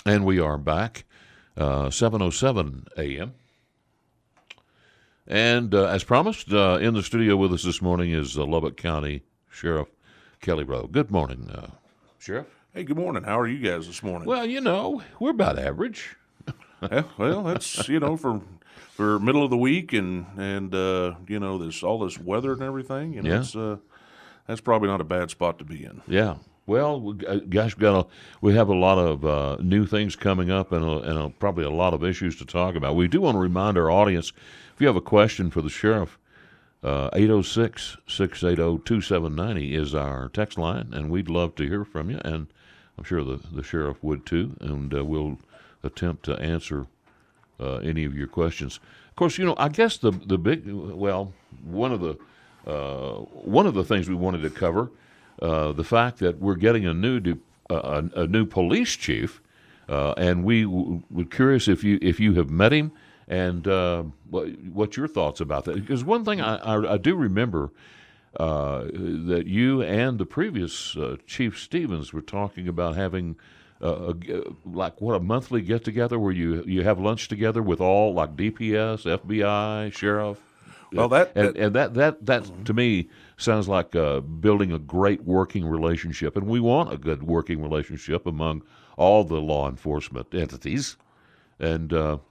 And we are back, 7:07 a.m. And as promised, in the studio with us this morning is Lubbock County Sheriff Kelly Rowe. Good morning, Sheriff. Hey, good morning. How are you guys this morning? Well, we're about average. Yeah, well, that's for middle of the week and this all this weather and everything. That's probably not a bad spot to be in. Yeah. Well, gosh, we have a lot of new things coming up and probably a lot of issues to talk about. We do want to remind our audience, if you have a question for the sheriff, 806-680-2790 is our text line, and we'd love to hear from you, and I'm sure the sheriff would too, and we'll attempt to answer any of your questions. Of course, I guess the big, one of the things we wanted to cover, the fact that we're getting a new police chief, and we were curious if you have met him and what's your thoughts about that? Because one thing I do remember that you and the previous Chief Stevens were talking about having a monthly get together where you have lunch together with all like DPS, FBI, sheriff. Well, that to me sounds like building a great working relationship, and we want a good working relationship among all the law enforcement entities. And and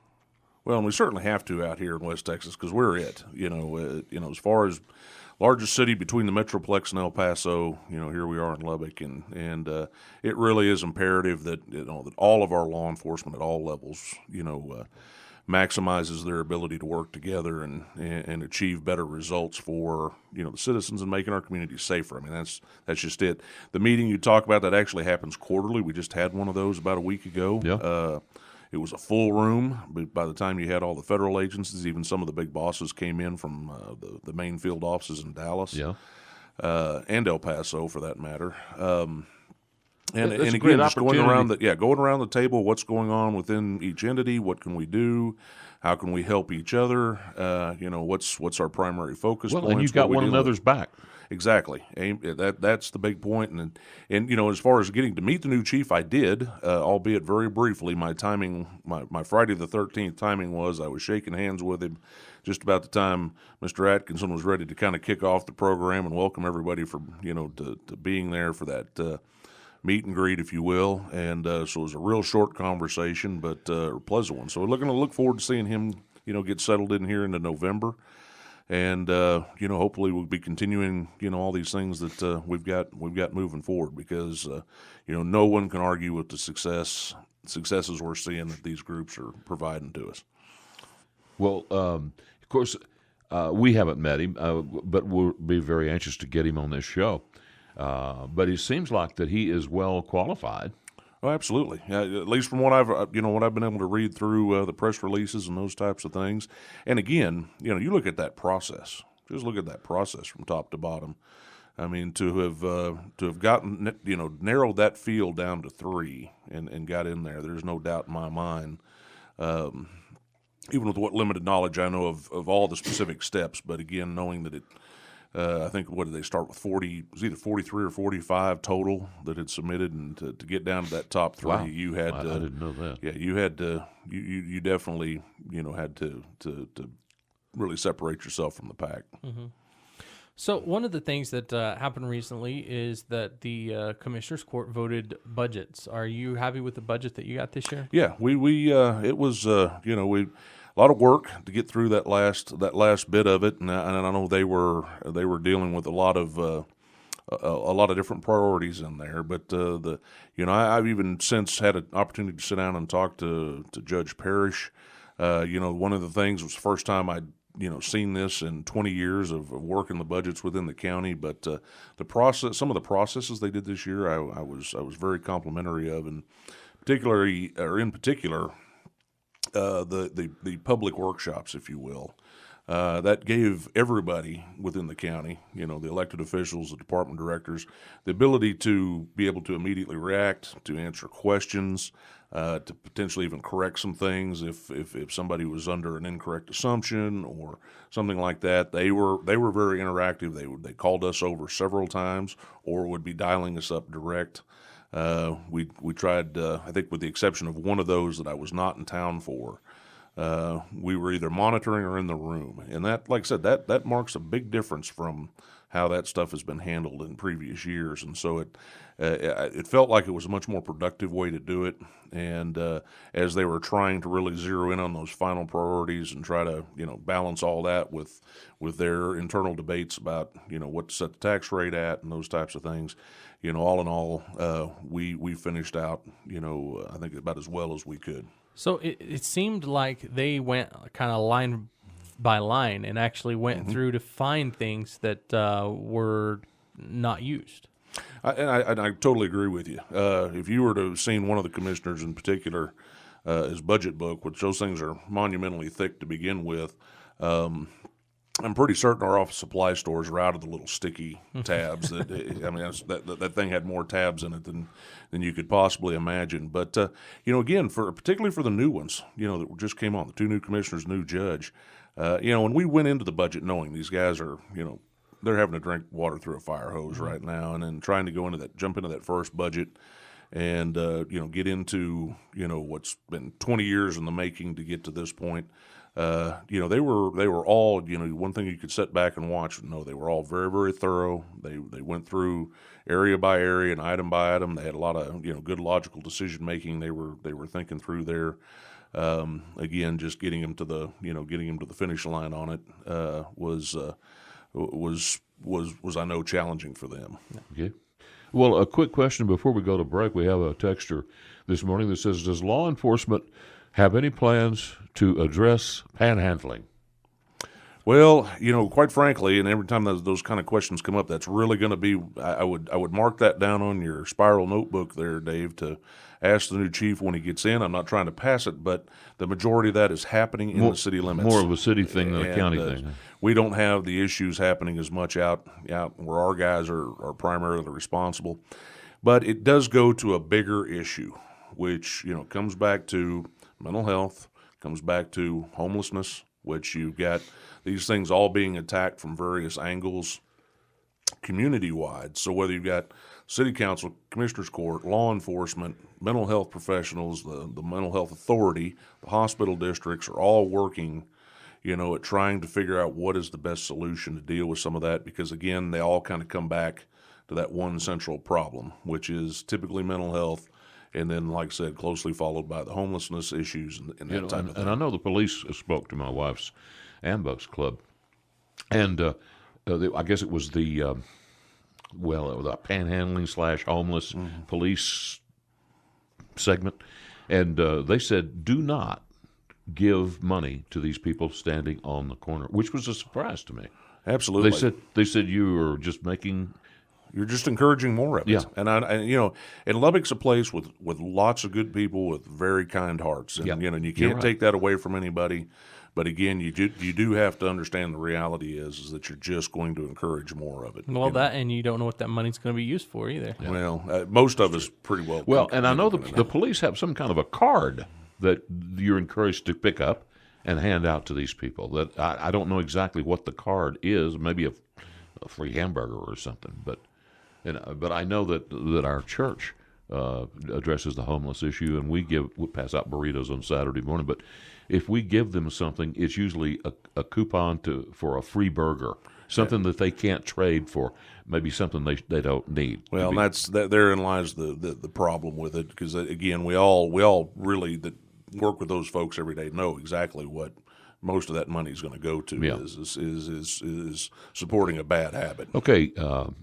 we certainly have to out here in West Texas because we're it. As far as largest city between the Metroplex and El Paso, here we are in Lubbock, and it really is imperative that that all of our law enforcement at all levels, maximizes their ability to work together and achieve better results for the citizens and making our communities safer. I mean, that's just it. The meeting you talk about, that actually happens quarterly. We just had one of those about a week ago. Yeah. It was a full room, but by the time you had all the federal agencies, even some of the big bosses came in from the main field offices in Dallas, and El Paso for that matter. And again, just going around the table, what's going on within each entity, what can we do, how can we help each other, what's our primary focus points. And you've got one another's back. Exactly. That's the big point. And as far as getting to meet the new chief, I did, albeit very briefly. My timing, my Friday the 13th timing was I was shaking hands with him just about the time Mr. Atkinson was ready to kind of kick off the program and welcome everybody for to being there for that meet and greet, if you will. And so it was a real short conversation, but a pleasant one. So we're look forward to seeing him get settled in here into November. And hopefully we'll be continuing all these things that we've got moving forward, because no one can argue with the successes we're seeing that these groups are providing to us. Well, of course, we haven't met him, but we'll be very anxious to get him on this show. But it seems like that he is well qualified. Oh, absolutely. At least from what I've been able to read through the press releases and those types of things. And again, you look at that process. Just look at that process from top to bottom. I mean, to have gotten narrowed that field down to 3 and got in there. There's no doubt in my mind. Even with what limited knowledge I know of all the specific steps, but again, knowing that it. I think, what did they start with, 40? It was either 43 or 45 total that had submitted, and to get down to that top 3, wow. You had I didn't know that. Yeah, you had to. You definitely had to really separate yourself from the pack. Mm-hmm. So one of the things that happened recently is that the Commissioners Court voted budgets. Are you happy with the budget that you got this year? Yeah, it was a lot of work to get through that last bit of it, and I know they were dealing with a lot of different priorities in there. But I've even since had an opportunity to sit down and talk to Judge Parrish. One of the things was the first time I'd seen this in 20 years of working the budgets within the county. But some of the processes they did this year, I was very complimentary of, and in particular. The public workshops, if you will, that gave everybody within the county, the elected officials, the department directors, the ability to be able to immediately react, to answer questions, to potentially even correct some things if somebody was under an incorrect assumption or something like that. They were very interactive. They called us over several times or would be dialing us up direct. We tried, I think with the exception of one of those that I was not in town for, we were either monitoring or in the room. And that, like I said, that marks a big difference from how that stuff has been handled in previous years. And so it felt like it was a much more productive way to do it. And as they were trying to really zero in on those final priorities and try to, balance all that with their internal debates about, what to set the tax rate at and those types of things, all in all, we finished out, I think about as well as we could. So it seemed like they went kind of line by line and actually went through to find things that were not used. I totally agree with you. If you were to have seen one of the commissioners in particular, his budget book, which those things are monumentally thick to begin with, I'm pretty certain our office supply stores are out of the little sticky tabs. That thing had more tabs in it than you could possibly imagine. But again, particularly for the new ones, that just came on, the two new commissioners, new judge. When we went into the budget knowing these guys are, they're having to drink water through a fire hose right now, and then trying to jump into that first budget, and get into what's been 20 years in the making to get to this point. They were all, one thing you could sit back and watch. No, they were all very, very thorough. They went through area by area and item by item. They had a lot of, good logical decision making. They were thinking through there. Again, just getting them to the finish line on it, was I know challenging for them. Okay. Well, a quick question before we go to break. We have a texter this morning that says, does law enforcement have any plans to address panhandling? Well, quite frankly, and every time those kind of questions come up, that's really going to be, I would mark that down on your spiral notebook there, Dave, to ask the new chief when he gets in. I'm not trying to pass it, but the majority of that is happening in the city limits. More of a city thing than a county thing. We don't have the issues happening as much out where our guys are primarily responsible. But it does go to a bigger issue, which, comes back to mental health, comes back to homelessness, which you've got these things all being attacked from various angles community-wide. So whether you've got city council, commissioners court, law enforcement, mental health professionals, the mental health authority, the hospital districts are all working, at trying to figure out what is the best solution to deal with some of that, because again, they all kind of come back to that one central problem, which is typically mental health, and then, like I said, closely followed by the homelessness issues and that type of thing. And I know the police spoke to my wife's Ambucks Club, and I guess it was the panhandling / homeless police segment, and they said, do not give money to these people standing on the corner, which was a surprise to me. Absolutely. They said you were just You're just encouraging more of it. Yeah. And Lubbock's a place with lots of good people with very kind hearts. And, and you can't take that away from anybody. But again, you do have to understand the reality is that you're just going to encourage more of it. Well, and you don't know what that money's going to be used for either. Yeah. Well, most of us pretty well. Well, and I know the police have some kind of a card that you're encouraged to pick up and hand out to these people. That I don't know exactly what the card is. Maybe a free hamburger or something. But I know that our church addresses the homeless issue, and we pass out burritos on Saturday morning. But if we give them something, it's usually a coupon for a free burger, something that they can't trade for, maybe something they don't need. Well, therein lies the problem with it, because again, we all really that work with those folks every day know exactly what most of that money is going to go to is supporting a bad habit. Okay,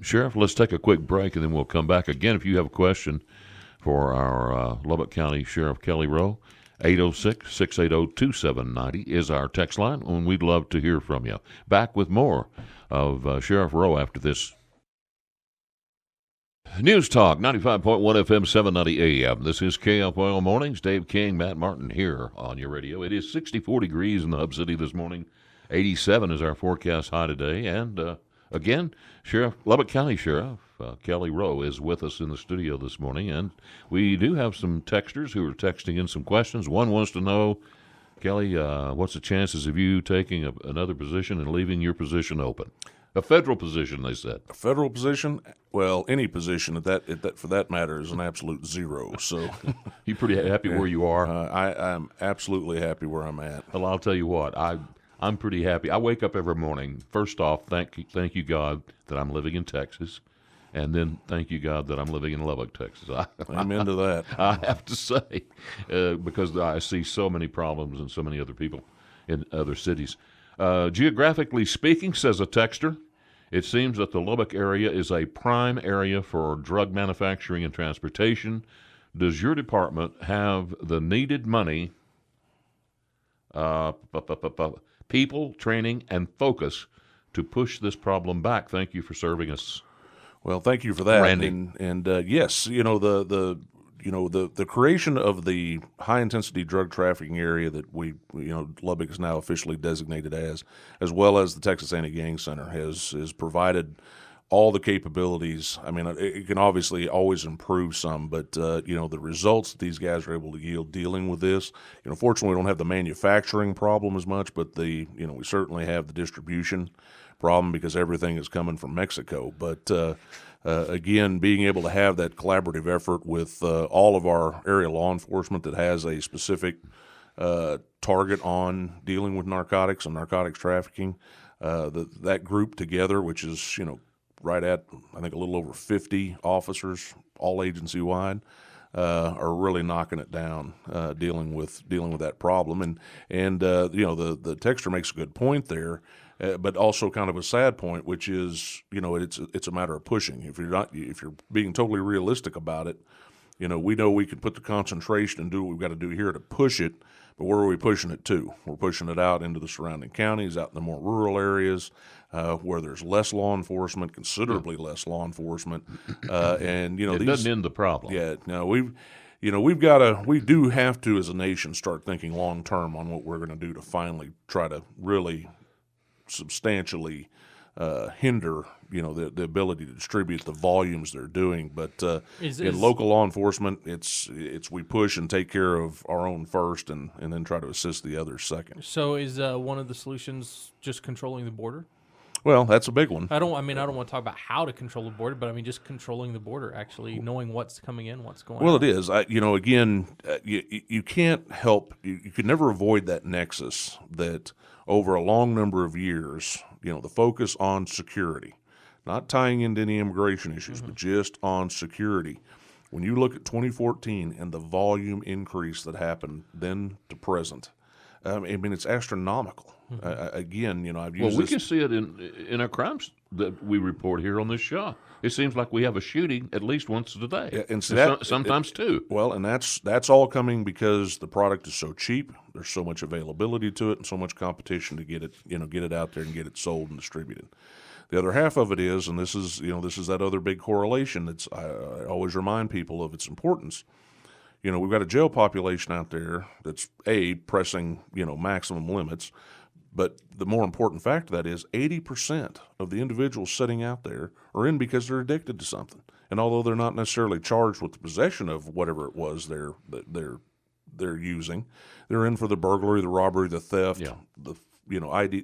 Sheriff, let's take a quick break, and then we'll come back. Again, if you have a question for our Lubbock County Sheriff Kelly Rowe, 806-680-2790 is our text line, and we'd love to hear from you. Back with more of Sheriff Rowe after this. News Talk, 95.1 FM, 790 AM. This is KFYO Mornings. Dave King, Matt Martin here on your radio. It is 64 degrees in the Hub City this morning. 87 is our forecast high today. And again, Lubbock County Sheriff Kelly Rowe is with us in the studio this morning. And we do have some texters who are texting in some questions. One wants to know, Kelly, what's the chances of you taking another position and leaving your position open? A federal position, they said. A federal position, well, any position at that for that matter is an absolute zero. So, You pretty happy where you are? I'm absolutely happy where I'm at. Well, I'll tell you what, I'm pretty happy. I wake up every morning. First off, thank you God that I'm living in Texas, and then thank you God that I'm living in Lubbock, Texas. Amen to that. I have to say, because I see so many problems and so many other people in other cities. Geographically speaking, says a texter, it seems that the Lubbock area is a prime area for drug manufacturing and transportation. Does your department have the needed money, people, training, and focus to push this problem back? Thank you for serving us. Well, thank you for that, Randy. And yes, the creation of the high intensity drug trafficking area that Lubbock is now officially designated as well as the Texas Anti-Gang Center has provided all the capabilities. I mean, it can obviously always improve some, but the results that these guys are able to yield dealing with this. Fortunately, we don't have the manufacturing problem as much, but we certainly have the distribution problem because everything is coming from Mexico. But again, being able to have that collaborative effort with all of our area law enforcement that has a specific target on dealing with narcotics and narcotics trafficking, that group together, which is right at I think a little over 50 officers, all agency wide, are really knocking it down, dealing with that problem. And the texter makes a good point there. But also kind of a sad point, which is, it's a matter of pushing. If you're being totally realistic about it, we know we can put the concentration and do what we've got to do here to push it, but where are we pushing it to? We're pushing it out into the surrounding counties, out in the more rural areas, where there's less law enforcement, considerably less law enforcement, and it doesn't end the problem. Yeah, no, we do have to, as a nation, start thinking long term on what we're going to do to finally try to really substantially hinder the ability to distribute the volumes they're doing. But in local law enforcement, it's we push and take care of our own first, and then try to assist the others second. So is one of the solutions just controlling the border? Well, that's a big one. I don't want to talk about how to control the border, but I mean just controlling the border, actually knowing what's coming in, what's going on. Well, it is. Again, you can't help. You can never avoid that nexus that over a long number of years, the focus on security, not tying into any immigration issues, but just on security. When you look at 2014 and the volume increase that happened then to present, I mean, it's astronomical. Again, I've used we can see it in our crimes that we report here on this show. It seems like we have a shooting at least once a day, and sometimes two. Well, and that's all coming because the product is so cheap. There's so much availability to it, and so much competition to get it out there and get it sold and distributed. The other half of it is, and this is that other big correlation that's I always remind people of its importance. We've got a jail population out there that's pressing maximum limits. But the more important fact of that is 80% of the individuals sitting out there are in because they're addicted to something. And although they're not necessarily charged with the possession of whatever it was they're using, they're in for the burglary, the robbery, the theft, the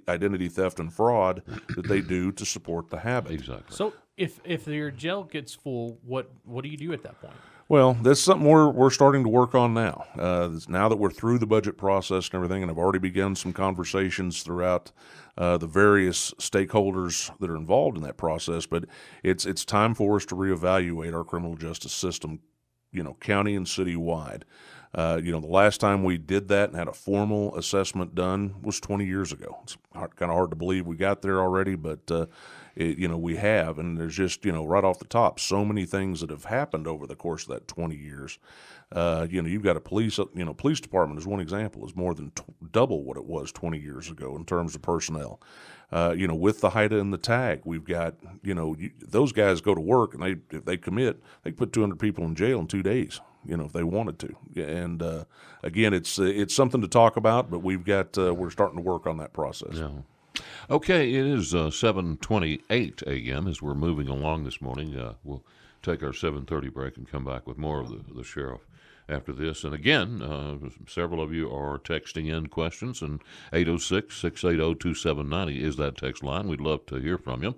identity theft and fraud that they do to support the habit. Exactly. So if your jail gets full, what do you do at that point? Well, that's something we're starting to work on now. Now that we're through the budget process and everything, and I've already begun some conversations throughout the various stakeholders that are involved in that process. But it's time for us to reevaluate our criminal justice system, county and city-wide. The last time we did that and had a formal assessment done was 20 years ago. It's kind of hard to believe we got there already, but we have, and there's just right off the top so many things that have happened over the course of that 20 years. You've got a police department as one example is more than double what it was 20 years ago in terms of personnel. With the HIDTA and the TAG, we've got those guys go to work and if they commit, they can put 200 people in jail in 2 days. If they wanted to, and again, it's something to talk about, but we're starting to work on that process. Yeah. Okay, it is 7:28 a.m. as we're moving along this morning. We'll take our 7:30 break and come back with more of the sheriff after this. And again, several of you are texting in questions, and 806-680-2790 is that text line. We'd love to hear from you.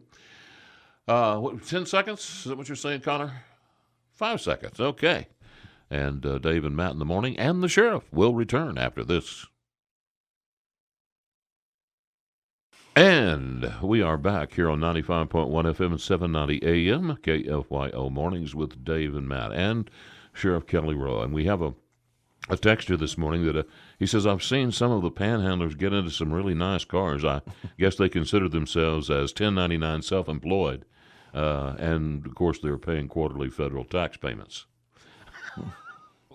10 seconds? Is that what you're saying, Connor? 5 seconds. Okay. And Dave and Matt in the morning, and the sheriff will return after this. And we are back here on 95.1 FM and 790 AM, KFYO Mornings with Dave and Matt and Sheriff Kelly Rowe. And we have a texter this morning that he says, I've seen some of the panhandlers get into some really nice cars. I guess they consider themselves as 1099 self-employed. And, of course, they're paying quarterly federal tax payments.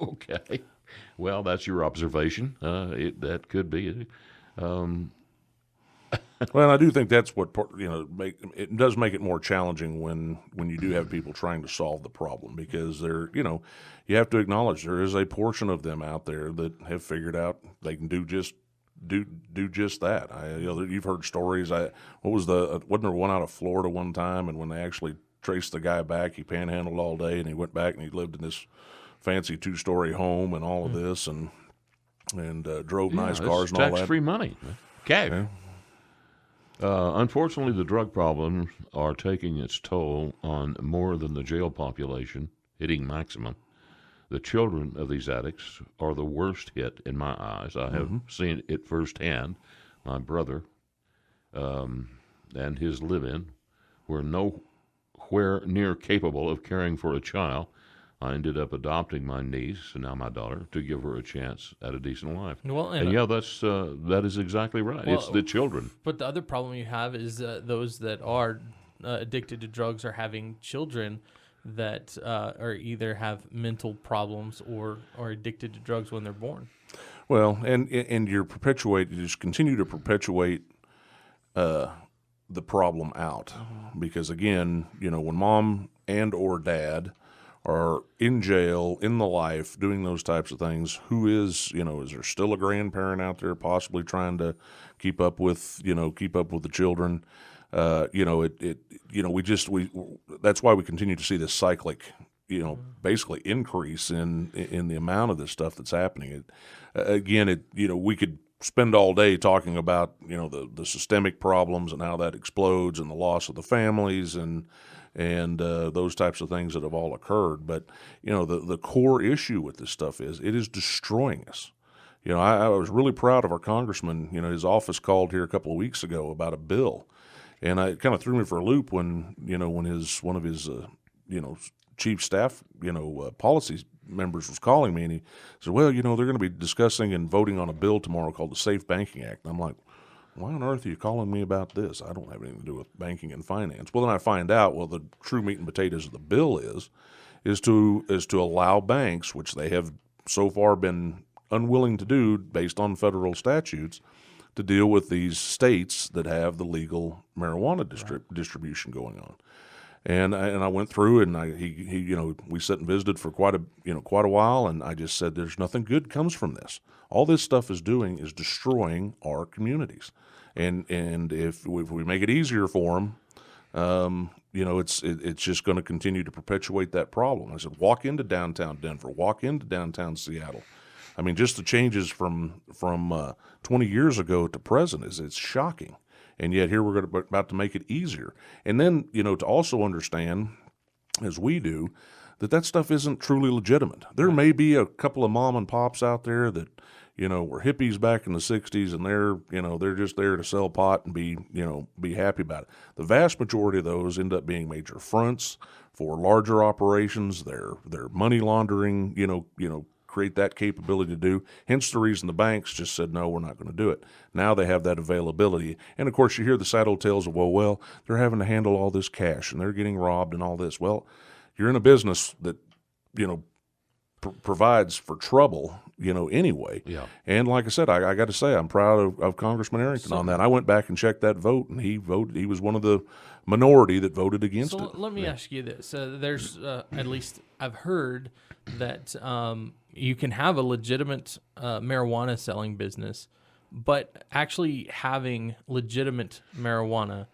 Okay. Well, that's your observation. That could be. Well, I do think that's what it does make it more challenging when you do have people trying to solve the problem, because you have to acknowledge there is a portion of them out there that have figured out they can do just that. You've heard stories. Wasn't there one out of Florida one time, and when they actually traced the guy back, he panhandled all day, and he went back and he lived in this fancy 2-story home and all of this, and drove nice cars and all that. Tax-free money. Okay. Yeah. Unfortunately, the drug problems are taking its toll on more than the jail population, hitting maximum. The children of these addicts are the worst hit in my eyes. I have seen it firsthand. My brother and his live-in were nowhere near capable of caring for a child. I ended up adopting my niece, and now my daughter, to give her a chance at a decent life. Well, and that is exactly right. Well, it's the children. But the other problem you have is those that are addicted to drugs are having children that are either have mental problems or are addicted to drugs when they're born. Well, and you just continue to perpetuate the problem out, because again, when mom and or dad are in jail, in the life, doing those types of things, is there still a grandparent out there possibly trying to keep up with the children? That's why we continue to see this cyclic, basically increase in the amount of this stuff that's happening. We could spend all day talking about, the systemic problems and how that explodes and the loss of the families and those types of things that have all occurred. But, the core issue with this stuff is it is destroying us. I was really proud of our congressman. His office called here a couple of weeks ago about a bill. And it kind of threw me for a loop when one of his chief staff, policy members was calling me, and he said, well, they're going to be discussing and voting on a bill tomorrow called the Safe Banking Act. And I'm like, why on earth are you calling me about this? I don't have anything to do with banking and finance. Well, then I find out, the true meat and potatoes of the bill is to allow banks, which they have so far been unwilling to do based on federal statutes, to deal with these states that have the legal marijuana distribution going on. And I went through, and we sat and visited for quite a while, and I just said, there's nothing good comes from this. All this stuff is doing is destroying our communities, and if we make it easier for them, it's just going to continue to perpetuate that problem. I said, walk into downtown Denver, walk into downtown Seattle. I mean, just the changes from 20 years ago to present it's shocking. And yet here we're about to make it easier. And then, to also understand, as we do, that stuff isn't truly legitimate. There may be a couple of mom and pops out there that, were hippies back in the 60s, and they're just there to sell pot and be happy about it. The vast majority of those end up being major fronts for larger operations. They're money laundering, create that capability to do. Hence the reason the banks just said, no, we're not going to do it. Now they have that availability. And, of course, you hear the sad old tales of, well, they're having to handle all this cash and they're getting robbed and all this. Well, you're in a business that, provides for trouble, anyway. Yeah. And like I said, I got to say, I'm proud of Congressman Arrington on that. I went back and checked that vote, and he was one of the minority that voted against it. So let me ask you this. There's, at least I've heard that you can have a legitimate marijuana selling business, but actually having legitimate marijuana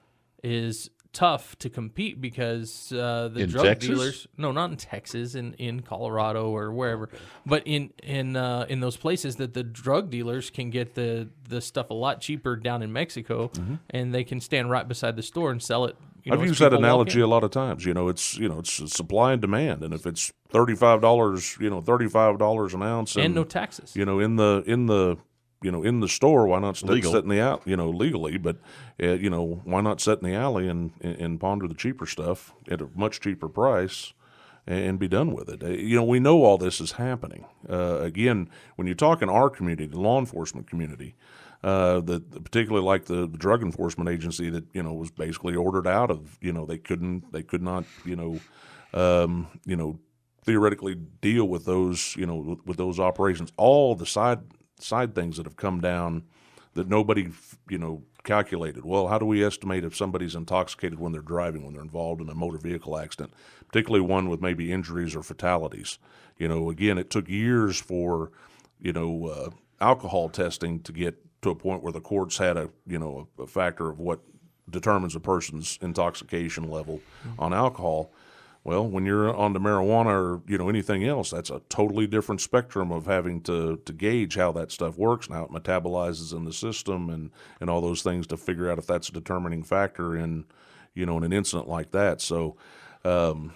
is tough to compete because the In drug Texas? dealers, no, not in Texas, in Colorado or wherever, but in those places that the drug dealers can get the stuff a lot cheaper down in Mexico, and they can stand right beside the store and sell it. I've used that analogy a lot of times. It's supply and demand, and if it's $35 an ounce, and no taxes. in the store, why not sit in the alley, legally, but why not sit in the alley and ponder the cheaper stuff at a much cheaper price and be done with it. We know all this is happening. Again, when you talk in our community, the law enforcement community, particularly like the drug enforcement agency that was basically ordered out of, they could not theoretically deal with those with those operations. All the side things that have come down that nobody calculated. Well, how do we estimate if somebody's intoxicated when they're driving, when they're involved in a motor vehicle accident, particularly one with maybe injuries or fatalities? Again, it took years for alcohol testing to get to a point where the courts had a factor of what determines a person's intoxication level on alcohol. Well, when you're on the marijuana or anything else, that's a totally different spectrum of having to gauge how that stuff works and how it metabolizes in the system and all those things to figure out if that's a determining factor in in an incident like that. So and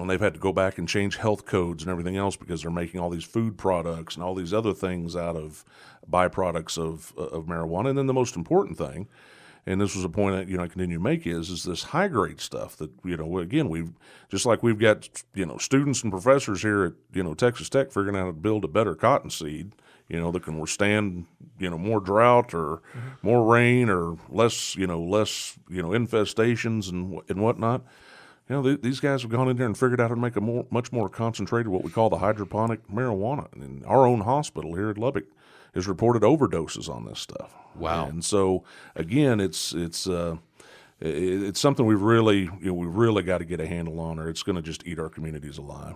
they've had to go back and change health codes and everything else because they're making all these food products and all these other things out of byproducts of marijuana. And then the most important thing, and this was a point that I continue to make, is this high grade stuff that again we've got students and professors here at Texas Tech figuring out how to build a better cottonseed that can withstand more drought or more rain or less infestations and whatnot. These guys have gone in there and figured out how to make much more concentrated, what we call the hydroponic marijuana. And our own hospital here at Lubbock has reported overdoses on this stuff. Wow! And so again, it's something we've really got to get a handle on, or it's going to just eat our communities alive.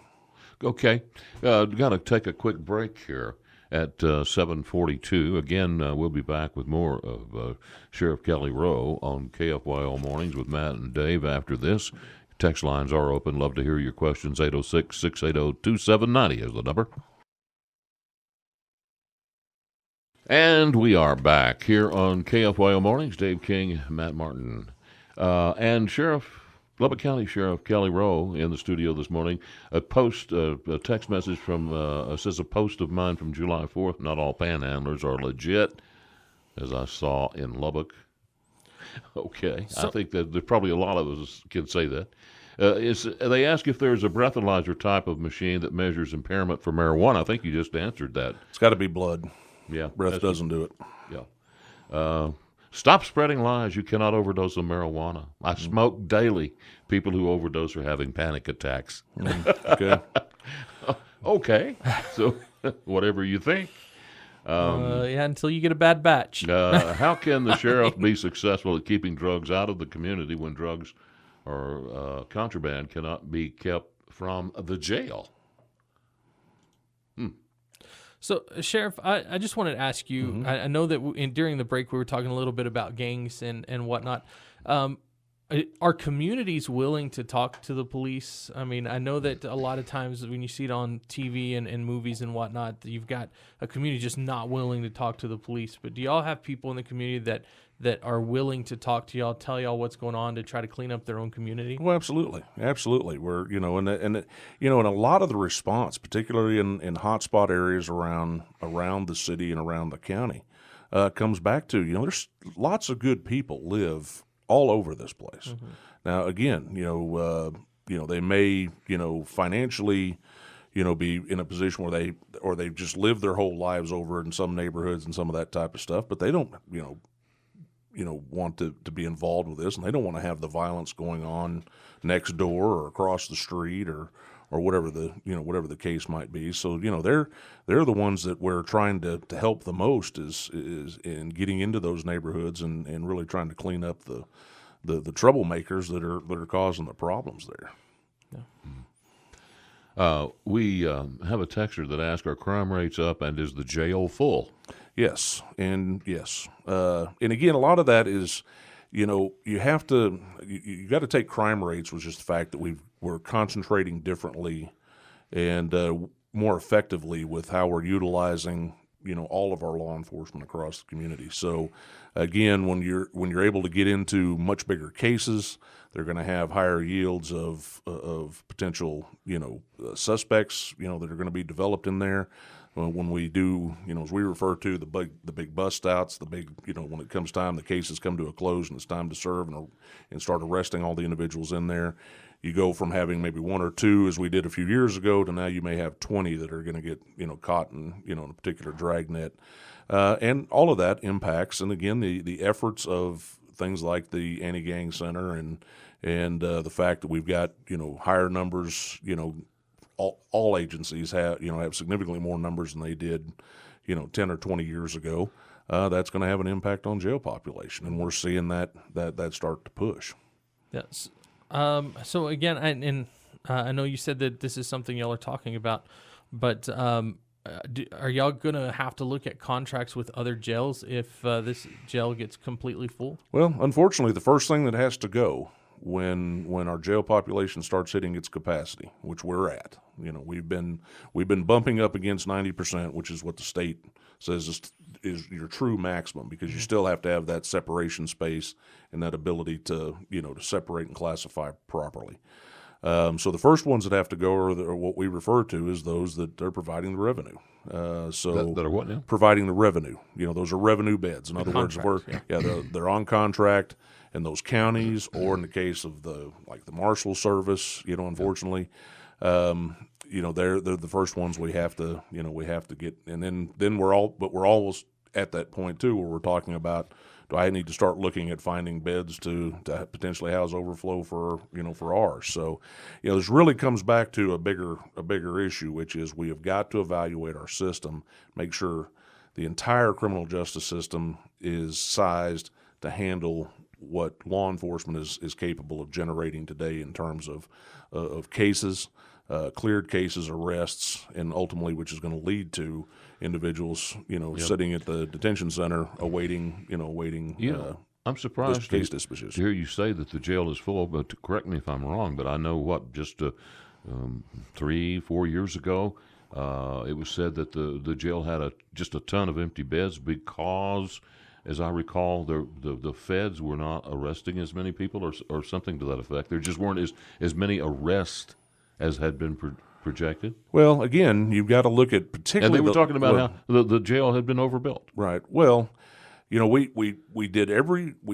Okay, got to take a quick break here at 7:42. Again, we'll be back with more of Sheriff Kelly Rowe on KFYO Mornings with Matt and Dave after this. Text lines are open. Love to hear your questions. 806-680-2790 is the number. And we are back here on KFYO Mornings. Dave King, Matt Martin, and Lubbock County Sheriff Kelly Rowe in the studio this morning. A text message from says a post of mine from July 4th. Not all panhandlers are legit, as I saw in Lubbock. Okay, I think that there's probably a lot of us can say that. They ask if there's a breathalyzer type of machine that measures impairment for marijuana. I think you just answered that. It's got to be blood. Yeah, breath doesn't do it. Yeah. Stop spreading lies. You cannot overdose on marijuana. I smoke daily. People who overdose are having panic attacks. Okay. Okay. So whatever you think. Until you get a bad batch. How can the sheriff be successful at keeping drugs out of the community when drugs or contraband cannot be kept from the jail? So, Sheriff, I just wanted to ask you, I know that during the break we were talking a little bit about gangs and whatnot. Are communities willing to talk to the police? I mean, I know that a lot of times when you see it on TV and movies and whatnot, you've got a community just not willing to talk to the police. But do y'all have people in the community that are willing to talk to y'all, tell y'all what's going on to try to clean up their own community? Well, absolutely. We're and a lot of the response, particularly in hotspot areas around the city and around the county, comes back to there's lots of good people live all over this place. Now, again, they may financially be in a position where they've just lived their whole lives over in some neighborhoods and some of that type of stuff, but they don't want to be involved with this, and they don't want to have the violence going on next door or across the street or whatever the case might be. So they're the ones that we're trying to help the most is in getting into those neighborhoods and really trying to clean up the troublemakers that are causing the problems there. Yeah. We have a texter that asks, are crime rates up and is the jail full? Yes, and yes. And again, a lot of that is, you have to you got to take crime rates, which is the fact that we're concentrating differently and more effectively with how we're utilizing all of our law enforcement across the community. So again, when you're able to get into much bigger cases, they're going to have higher yields of potential suspects that are going to be developed in there. When we do, as we refer to the big bust outs, the big, when it comes time, the cases come to a close and it's time to serve and start arresting all the individuals in there. You go from having maybe one or two, as we did a few years ago, to now you may have 20 that are going to get caught in in a particular dragnet, and all of that impacts. And again, the efforts of things like the anti-gang center and the fact that we've got higher numbers. All agencies have significantly more numbers than they did 10 or 20 years ago. That's going to have an impact on jail population, and we're seeing that start to push. Yes. So again, I know you said that this is something y'all are talking about, but are y'all going to have to look at contracts with other jails if this jail gets completely full? Well, unfortunately, the first thing that has to go when our jail population starts hitting its capacity, which we're at, we've been bumping up against 90%, which is what the state says is your true maximum, because you still have to have that separation space and that ability to to separate and classify properly. So the first ones that have to go are what we refer to as those that are providing the revenue. So that are what now? Providing the revenue. Those are revenue beds. In other words, they're on contract, and those counties, or in the case of the Marshal Service, unfortunately, they're the first ones we have to get, and then we're almost at that point too where we're talking about, do I need to start looking at finding beds to potentially house overflow for ours? So, this really comes back to a bigger issue, which is we have got to evaluate our system, make sure the entire criminal justice system is sized to handle what law enforcement is capable of generating today in terms of cases, cleared cases, arrests, and ultimately, which is going to lead to individuals, sitting at the detention center awaiting. I'm surprised case to disposition. hear you say that the jail is full, but correct me if I'm wrong, but I know just 3-4 years ago, it was said that the jail had just a ton of empty beds because, as I recall, the feds were not arresting as many people or something to that effect. There just weren't as many arrests as had been projected. Well, again, you've got to look at particularly. And they were talking about how the jail had been overbuilt. Right. Well, we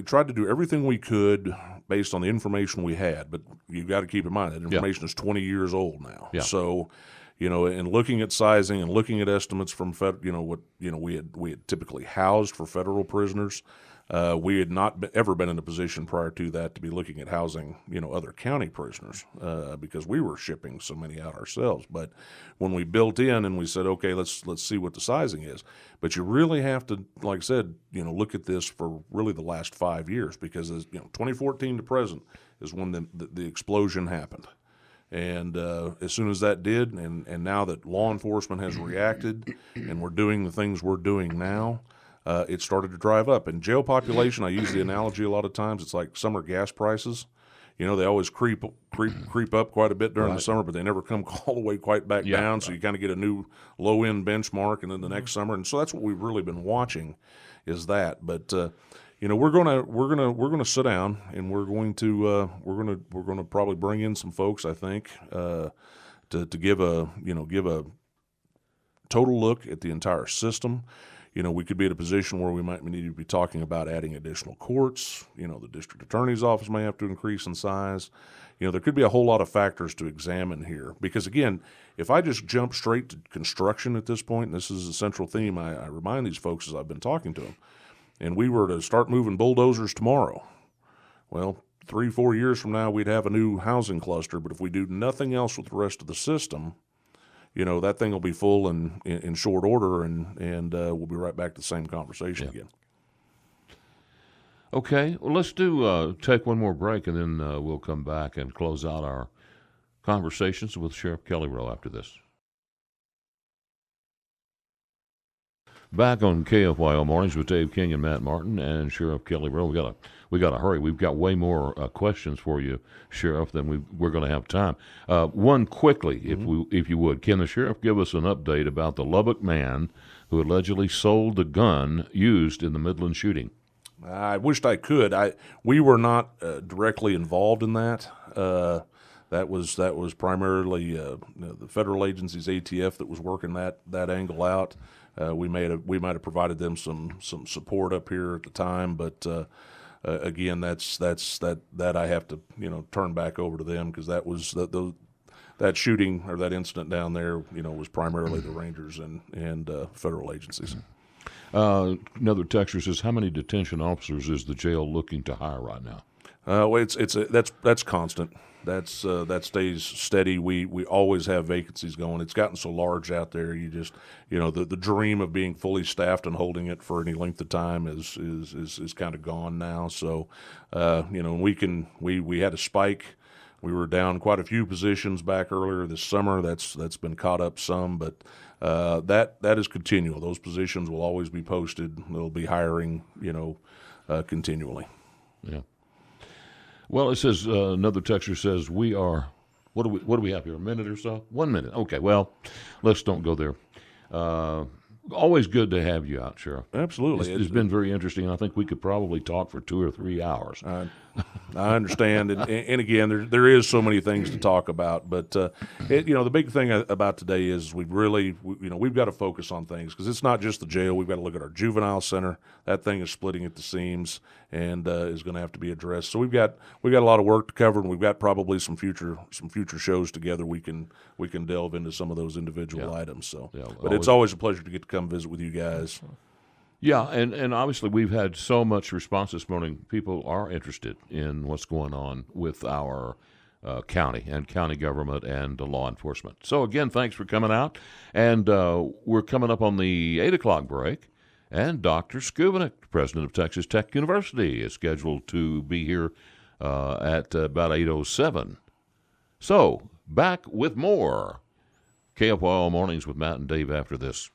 tried to do everything we could based on the information we had, but you've got to keep in mind that information is 20 years old now. Yeah. So, and looking at sizing and looking at estimates from what we had typically housed for federal prisoners, we had not ever been in a position prior to that to be looking at housing other county prisoners because we were shipping so many out ourselves. But when we built in and we said, okay, let's see what the sizing is. But you really have to, like I said, look at this for really the last 5 years, because 2014 to present is when the explosion happened. And as soon as that did, and now that law enforcement has reacted and we're doing the things we're doing now, it started to drive up. And jail population, I use the analogy a lot of times, it's like summer gas prices. They always creep up quite a bit during the summer, but they never come all the way quite back down. So you kind of get a new low end benchmark, and then the next summer, and so that's what we've really been watching, is that. But we're gonna sit down, and we're gonna probably bring in some folks, I think, to give a total look at the entire system. We could be in a position where we might need to be talking about adding additional courts. The district attorney's office may have to increase in size. There could be a whole lot of factors to examine here. Because, again, if I just jump straight to construction at this point, and this is a central theme I remind these folks as I've been talking to them, and we were to start moving bulldozers tomorrow, well, 3-4 years from now, we'd have a new housing cluster. But if we do nothing else with the rest of the system, that thing will be full in short order, and we'll be right back to the same conversation again. Okay, well, let's take one more break, and then we'll come back and close out our conversations with Sheriff Kelly Rowe after this. Back on KFYO Mornings with Dave King and Matt Martin and Sheriff Kelly Rowe. We got to hurry. We've got way more questions for you, Sheriff, than we're going to have time. One quickly, if you would, can the sheriff give us an update about the Lubbock man who allegedly sold the gun used in the Midland shooting? I wished I could. We were not directly involved in that. That was primarily the federal agencies, ATF, that was working that angle out. We might have provided them some support up here at the time, but again, that's that I have to turn back over to them, because that shooting or that incident down there was primarily the Rangers and federal agencies. Another texter says, how many detention officers is the jail looking to hire right now? Well, that's constant. That stays steady. We always have vacancies going. It's gotten so large out there. You just the dream of being fully staffed and holding it for any length of time is kind of gone now. So we had a spike. We were down quite a few positions back earlier this summer. That's been caught up some, but that is continual. Those positions will always be posted. They'll be hiring continually. Yeah. Well, it says another texter says we are. What do we have here? A minute or so? 1 minute. Okay. Well, let's don't go there. Always good to have you out, Sheriff. Absolutely, It's been very interesting. I think we could probably talk for 2 or 3 hours. I understand, and again, there is so many things to talk about. But the big thing about today is we've got to focus on things, because it's not just the jail. We've got to look at our juvenile center. That thing is splitting at the seams and is going to have to be addressed. So we've got a lot of work to cover, and we've got probably some future shows together. We can delve into some of those individual items. So, but it's always a pleasure to get to come visit with you guys. Yeah, and obviously we've had so much response this morning. People are interested in what's going on with our county and county government and law enforcement. So again, thanks for coming out. And we're coming up on the 8 o'clock break. And Dr. Skubanek, president of Texas Tech University, is scheduled to be here at about 8:07. So back with more KFYO Mornings with Matt and Dave after this.